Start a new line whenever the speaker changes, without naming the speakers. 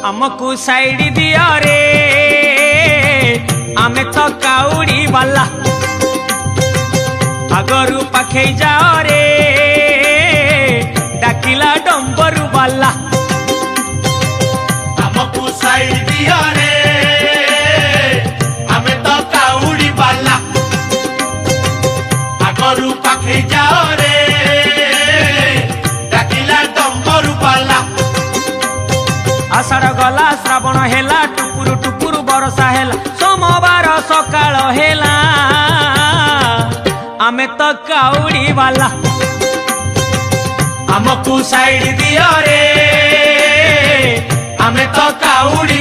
हमको साइड दिया रे आमे तो काउड़ी वाला आगरू पाखे जाओ रे डाकिला डंबरू वाला
हमको साइड दिया रे आमे तो काउड़ी वाला आगरू पाखे जाओ रे डाकिला डंबरू वाला
आषाढ़ गला श्रावण हेला टुकुरु टुकुरु बरसा हेला सोमवार सकाळ हेला आमे तो काउड़ी वाला
हमको साइड दिया रे आमे तो काउड़ी